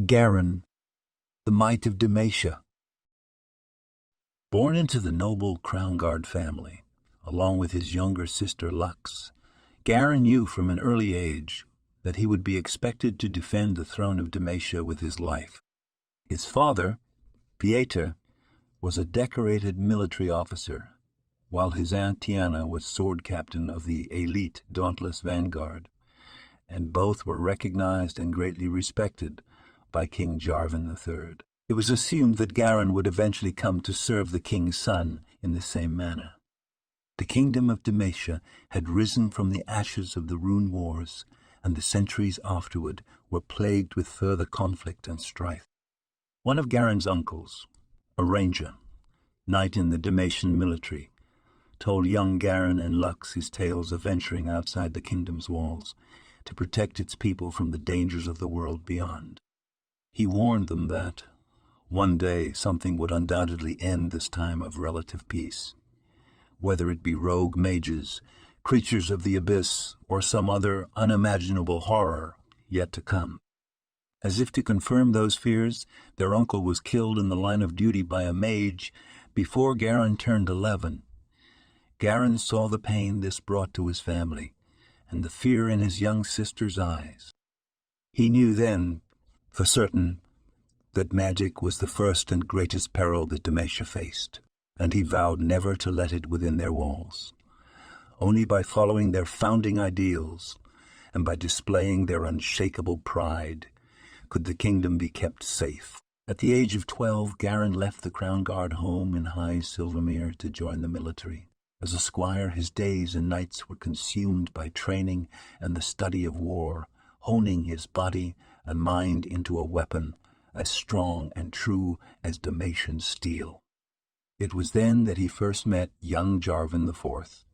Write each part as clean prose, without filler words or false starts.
Garen, the might of Demacia. Born into the noble Crownguard family, along with his younger sister Lux, Garen knew from an early age that he would be expected to defend the throne of Demacia with his life. His father, Pieter, was a decorated military officer, while his aunt Tiana was sword captain of the elite Dauntless Vanguard, and both were recognized and greatly respected by King Jarvan III. It was assumed that Garen would eventually come to serve the king's son in the same manner. The kingdom of Demacia had risen from the ashes of the Rune Wars, and the centuries afterward were plagued with further conflict and strife. One of Garen's uncles, a ranger, knight in the Demacian military, told young Garen and Lux his tales of venturing outside the kingdom's walls to protect its people from the dangers of the world beyond. He warned them that one day something would undoubtedly end this time of relative peace, whether it be rogue mages, creatures of the abyss, or some other unimaginable horror yet to come. As if to confirm those fears, their uncle was killed in the line of duty by a mage before Garen turned 11. Garen saw the pain this brought to his family, and the fear in his young sister's eyes. He knew then, for certain, that magic was the first and greatest peril that Demacia faced, and he vowed never to let it within their walls. Only by following their founding ideals, and by displaying their unshakable pride, could the kingdom be kept safe. At the age of 12, Garen left the Crownguard home in High Silvermere to join the military. As a squire, his days and nights were consumed by training and the study of war, honing his body and mind into a weapon as strong and true as Demacian steel. It was then that he first met young Jarvan IV,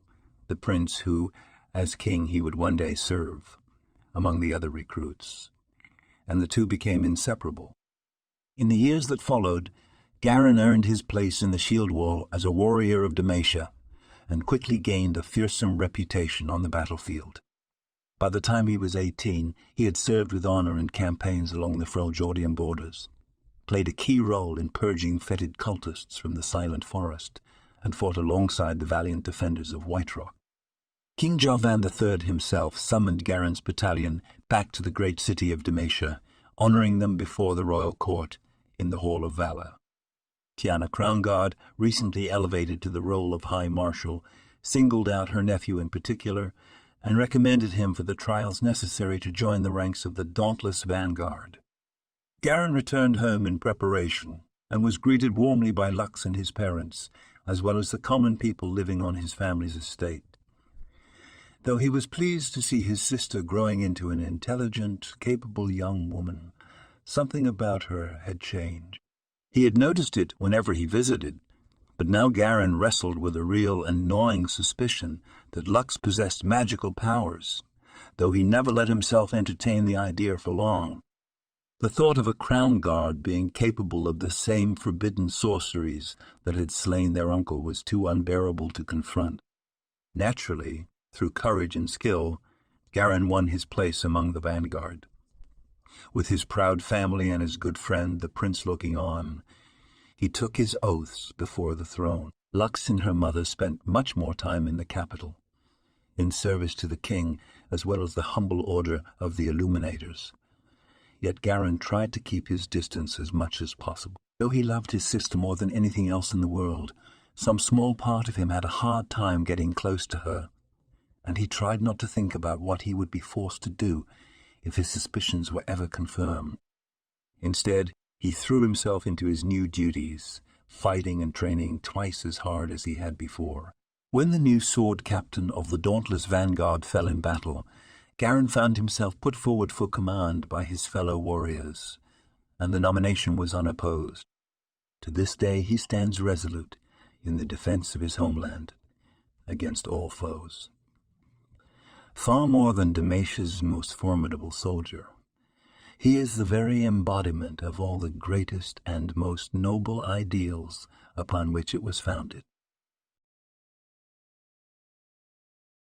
the prince who, as king, he would one day serve, among the other recruits, and the two became inseparable. In the years that followed, Garen earned his place in the shield wall as a warrior of Demacia, and quickly gained a fearsome reputation on the battlefield. By the time he was 18, he had served with honor in campaigns along the Freljordian borders, played a key role in purging fetid cultists from the Silent Forest, and fought alongside the valiant defenders of White Rock. King Jarvan III himself summoned Garen's battalion back to the great city of Demacia, honoring them before the royal court in the Hall of Valor. Tiana Crownguard, recently elevated to the role of High Marshal, singled out her nephew in particular and recommended him for the trials necessary to join the ranks of the Dauntless Vanguard. Garen returned home in preparation and was greeted warmly by Lux and his parents, as well as the common people living on his family's estate. Though he was pleased to see his sister growing into an intelligent, capable young woman, something about her had changed. He had noticed it whenever he visited, but now Garen wrestled with a real and gnawing suspicion that Lux possessed magical powers, though he never let himself entertain the idea for long. The thought of a Crownguard being capable of the same forbidden sorceries that had slain their uncle was too unbearable to confront. Naturally, through courage and skill, Garen won his place among the vanguard. With his proud family and his good friend, the prince, looking on, he took his oaths before the throne. Lux and her mother spent much more time in the capital, in service to the king as well as the humble order of the Illuminators. Yet Garen tried to keep his distance as much as possible. Though he loved his sister more than anything else in the world, some small part of him had a hard time getting close to her, and he tried not to think about what he would be forced to do if his suspicions were ever confirmed. Instead, he threw himself into his new duties, fighting and training twice as hard as he had before. When the new sword captain of the Dauntless Vanguard fell in battle, Garen found himself put forward for command by his fellow warriors, and the nomination was unopposed. To this day he stands resolute in the defense of his homeland against all foes. Far more than Demacia's most formidable soldier, he is the very embodiment of all the greatest and most noble ideals upon which it was founded.